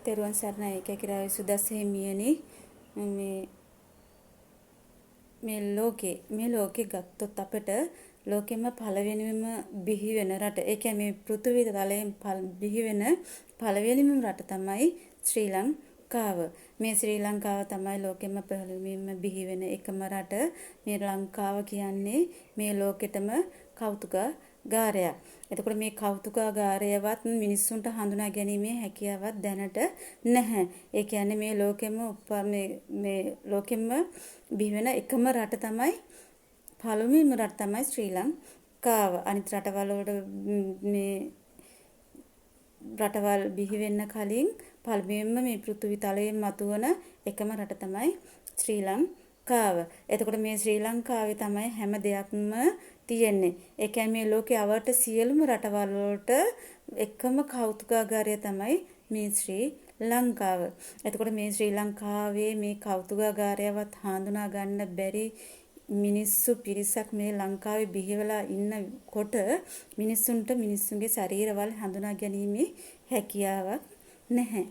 තෙරුවන් සරණයි කැකිරාවේ සුදස්ස හිමියනි මේ ලෝකේ ගත්තොත් අපිට ලෝකෙම පළවෙනිම බිහි වෙන රට ඒ කියන්නේ මේ පෘථිවි තලයෙන් බිහි වෙන පළවෙනිම රට තමයි ශ්‍රී ලංකාව. මේ ශ්‍රී ලංකාව තමයි ලෝකෙම පළවෙනිම බිහි වෙන එකම රට. මේ ලංකාව කියන්නේ මේ ලෝකෙටම කෞතුකාගාරයක්. එතකොට මේ කෞතුකාගාරයවත් මිනිස්සුන්ට හඳුනා ගැනීමේ හැකියාවක් දැනට නැහැ. ඒ කියන්නේ මේ ලෝකෙම බිහි වෙන එකම රට තමයි පළමුවෙන්ම රට තමයි ශ්‍රී ලංකාව. අනිත් රටවල් රටවල් බිහි වෙන්න කලින් පළමුවෙන්ම මේ පෘථිවි තලයේ මතුවන එකම රට තමයි ශ්‍රී ලංකාව. එතකොට මේ ශ්‍රී ලංකාවේ තමයි හැම දෙයක්ම තියෙන්නේ. ඒ කියන්නේ මේ ලෝකේ අවට සියලුම රටවල් වලට එකම කෞතුකාගාරය තමයි මේ ශ්‍රී ලංකාව. එතකොට මේ ශ්‍රී ලංකාවේ මේ කෞතුකාගාරයවත් හඳුනා ගන්න බැරි මිනිස්සු පිරිසක් මේ ලංකාවේ බිහි වෙලා ඉන්නකොට මිනිස්සුන්ට මිනිස්සුන්ගේ ශරීරවල හඳුනා ගැනීමේ හැකියාවක් නැහැ.